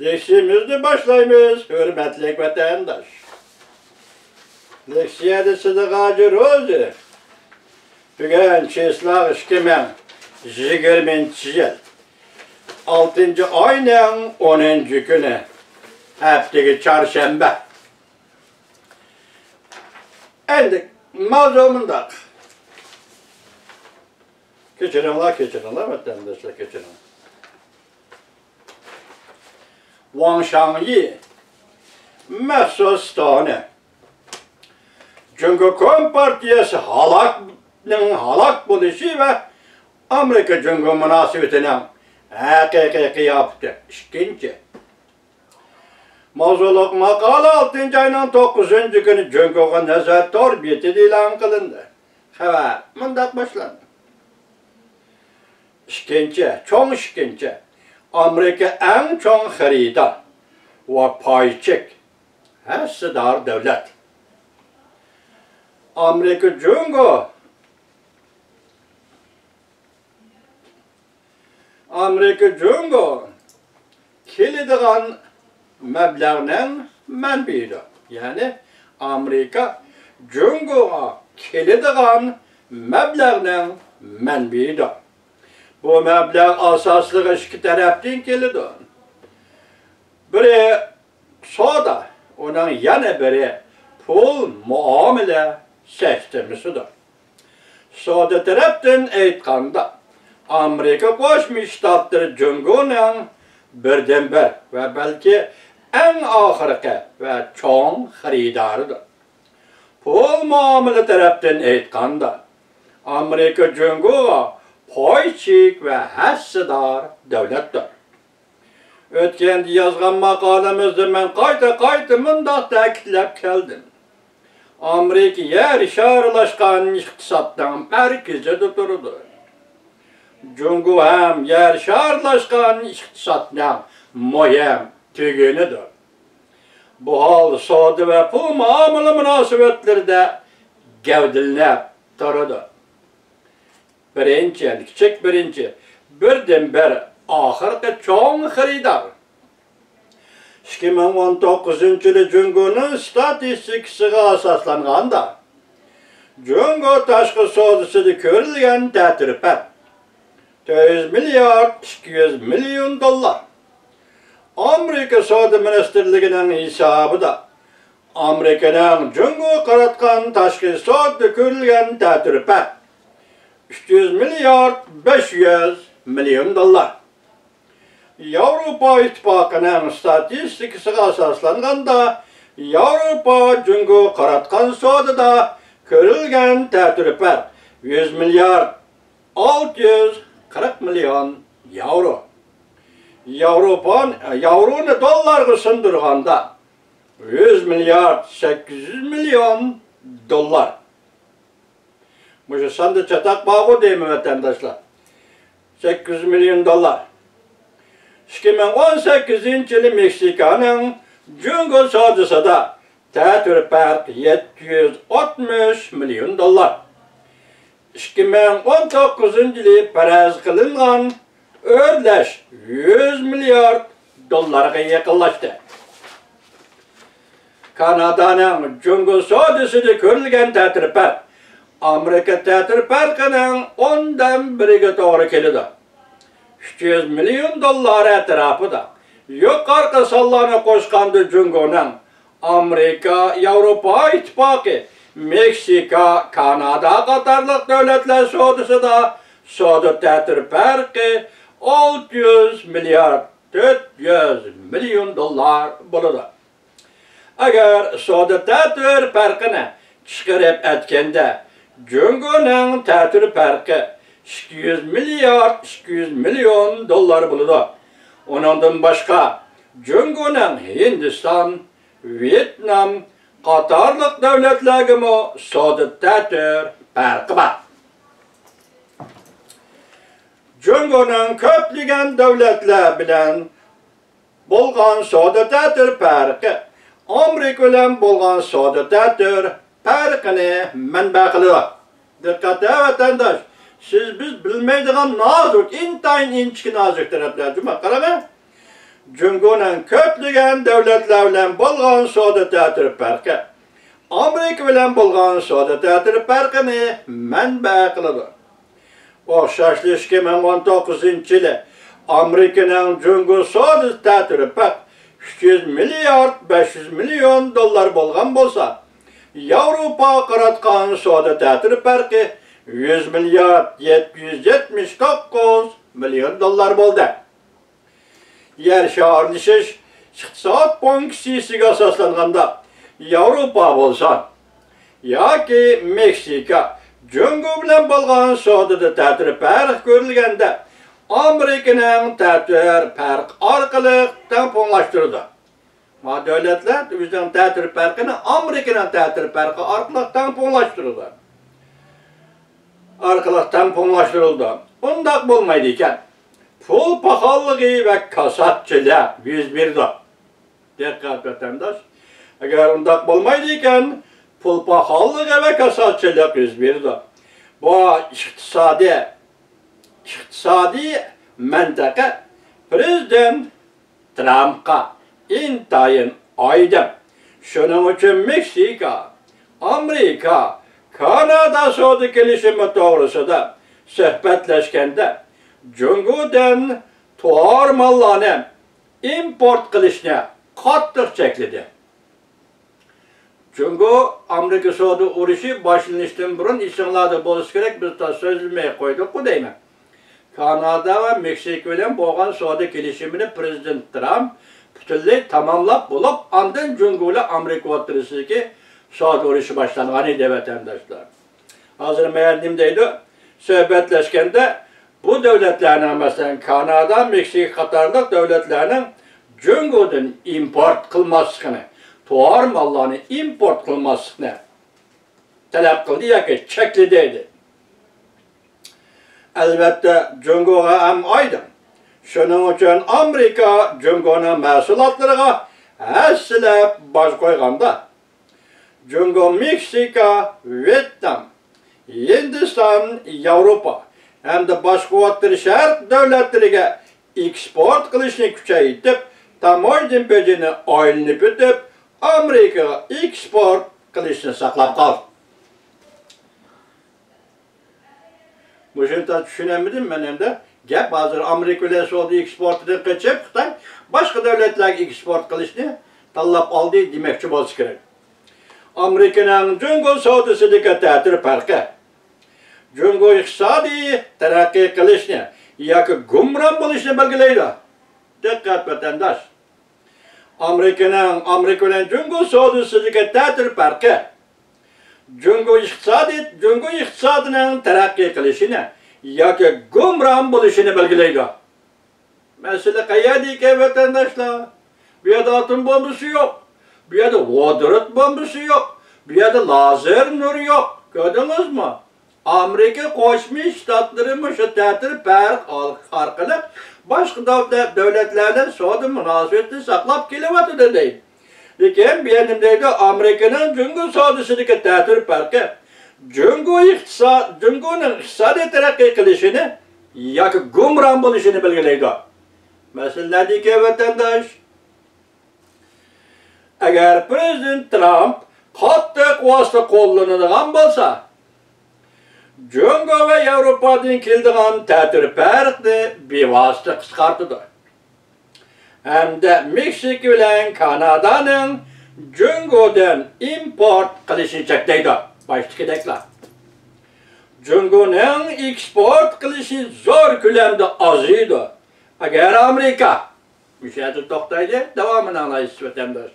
Leksiyemizni başlaymiz, hürmetli vatandaş. Leksiyada size gacı rozu. Bugün çeslağ işkemen 20. yıl. 6. ayının 10. günü. Haftaki çarşamba. Endi mavzumunda. Keçirinler vatandaşlar keçirin. Wang Shangyi mahsus tane. Çünkü Kom Partiyası halak buluşu ve Amerika Cumhur münasebetinin hakiki yaptı. İkinci. Mavzuluk makale 6. ayının 9. günü Cumhur'a nezar torbiyeti ilan kılındı. Evet, mındak başlandı. İkinci. Amerika en çok xaridar ve payçık hissedar devlet. Amerika Cumhur kilidgan meblağının menbiydi. Yani Amerika Cumhur'a kilidgan meblağının menbiydi. Bu meblağ asaslığı iki taraftan geldi. Biri soda, onun yanı biri pul muamele sistemisidir. Soda taraftan aytganda Amerika Qo'shma Shtatlar Cumhuriyatining birdan-bir ve belki en ahirki ve çoğun xaridoridir. Pul muamele taraftan aytganda Amerika Cumhuriyati payçık ve hissedar devlettir. Ötkende yazgan makalemizde ben qayta mındaq ta'kidlab keldim. Amerika yer şarlaşkan iqtisoddan merkezide turdu. Cumhur hem yer şarlaşkan iqtisoddan muhim tügünüdür. Bu hal savdo ve pul muamele münasebetlerinde gevdilinib turdu. Birinci, birden-bir ahirki çoğun xaridar. 2019 yılı Cumhur'un statistikasiga asaslanganda Cumhur tashqi savdosida ko'rilgan ta'tirpar 400 milyard 200 milyon dollar. Amerika Savdo Ministerligining hisobida Amerikaning Cumhurga qaratgan tashqi savdoda ko'rilgan ta'tirpar 300 milyard 500 milyon dollar. Avrupa İttifaqı'nın statistikasiga asaslanganda Avrupa Cumhurga qaratgan savdoda ko'rilgan ta'tirpar 100 milyard 640 milyon euro. Yavroni dollarga sindirganda 100 milyard 800 milyon dollar. Bu sanda çatak bağı değil mi vatandaşlar? 800 milyon dollar. 2018 yılı Meksika'nın Cumhur savdosida ta'tirpar 760 milyon dollar. 2019 yılı faraz qilingan o'rlash 100 milyard dollarga yaqinlashdi. Kanadaning Cumhur savdosida ko'rilgan ta'tirpar Amerika ta'tirparqining 10dan 1iga to'g'ri keladi. 300 milyon dollar atrofida yuqorqi sonlarni qo'shganda Cumhurning Amerika, Avrupa İttifaqı, Meksika, Kanada qatorliq davlatlar savdosida savdo ta'tirparqi 600 milyard 400 milyon dollar bo'ladi. Agar savdo ta'tirparqini chiqarib aytganda Cumhurning ta'tirparqi 200 milyard 200 milyon dollar bo'ladi. Ondan başqa Cumhurning Hindiston, Vietnam qatorliq davlatlarga savdo ta'tirparqi bor. Cumhurning ko'plagan davlatlar bilan bo'lgan savdo ta'tirparqi Amerika bilan bo'lgan savdo ta'tirparqini manba qiladi. Diqqat vatandaş. Siz biz bilmeydiğen nazik, intayin inçki nazik taraflar. Cuma qarama. Cungo'nun köplügen devletler bilen bolgan soda ta'tir farkı, Amerika bilen bolgan soda ta'tir farkını manba kılıdı. Oxşaşlı 2019-yılı Amerika'nın Cungo soda ta'tir farkı 300 milyard 500 milyon dolar bolgan bolsa, Avrupa qaratqan soda ta'tir farkı 100 milyard 779 milyon dolar boldu. Yer şahırlışış iqtisad bankisiga asaslanganda Avrupa bolsa yoki Meksika Cungo bilan bolgan sodada ta'tir farq ko'rilganda Amerikaning ta'tir farq orqali tamponlashtirdi. Ma davlatlar o'zining ta'tir farqini Amerikaning ta'tir farqi orqali tamponlashtirildi. Undaq bo'lmaydi ekan. Pul pahalılığı ve kasatçılığı 101'de. Dikkat vatandaş. Eğer ondak olmaydıyken pul pahalılığı ve kasatçılığı 101'de. Bu iktisadi mantaka Prezident Trump'a intayin aydın. Şunun için Meksika, Amerika, Kanada soda kelişimi doğrusu da söhbetleşkende Cungo'dan tuar mallarını import qilishni qattiq chekladi. Cungo Amerika soda urushi boshlanishdan burun esinglarda bo'lishi kerak, biz ta so'zlamay qo'ydik-ku deyman. Kanada va Meksika bilan bo'lgan soda kelishimini Prezident Trump butunlay tamomlab bo'lib, ondan Cungo bilan Amerika o'rtasidagi soda urushi boshlangan edi vatandoshlar. Hozir men nima deydi? Suhbatlashganda bu devletlerinin mesela Kanada, Meksika qatarlıq devletlerinin Cungo'dan import kılmasını, tuar mallarını import kılmasını talep kıldı yoki chekledi. Elbette Cungo'ga ham aydın. Şunun için Amerika Cungo'nun mahsulotlarına hassilab bosh qo'yganda Cungo, Meksika, Vietnam, Hindiston, Avrupa hem de başka şark devletleriga eksport qilishni kuchaytirib, tamoyil bejini aylanib o'tib, Amerikaga eksport qilishni saqlab qoldi. Bu shunday tushunamidim men endi. Gap hozir Amerika bilan soda eksportidan qochib, Xitoy boshqa davlatlarga eksport qilishni tanlab oldi demoqchi bo'lish kerak. Amerikaning Cungo sodasidagi ta'tir farqi Cungo iqtisodiy taraqqiy qilishni yoki gumron bo'lishni belgilaydi. Diqqat vatandosh. Amerika bilan Cungo sodasidagi ta'tir farqi Cungo iqtisodining taraqqiy qilishini yoki gumron bo'lishini belgilaydi. Masala qayerda ekan vatandoshlar? Bu yerda atom bombasi yo'q. Bu yerda vodorod bombasi yo'q. Bu yerda lazer nuri yo'q. Ko'rdingizmi? Amerika Qo'shma Shtatlari shu ta'tir farq orqali boshqa davlatlardan soda munosabatni saqlab kelyapti deydi. Lekin bu yerda deydi Amerikaning Cungo sodasidagi ta'tir farqi Cungo'ning iqtisodiy taraqqiy qilishini yoki gumron bo'lishini belgilaydi. Masaladagi vatandosh, agar Prezident Trump qattiq vosita qo'llanadigan bo'lsa, Cungo ve Avrupa'dan keldigan ta'tir farqni bevosita qisqartirdi. Hamda Meksika bilan Kanadaning Cungo'dan import qilishini cheklaydi. Baştakideklar. Cungo'ning eksport qilishi zo'r ko'lamda oziydi. Agar Amerika bu yerda to'xtaydi, davomini anglaysiz vatandosh.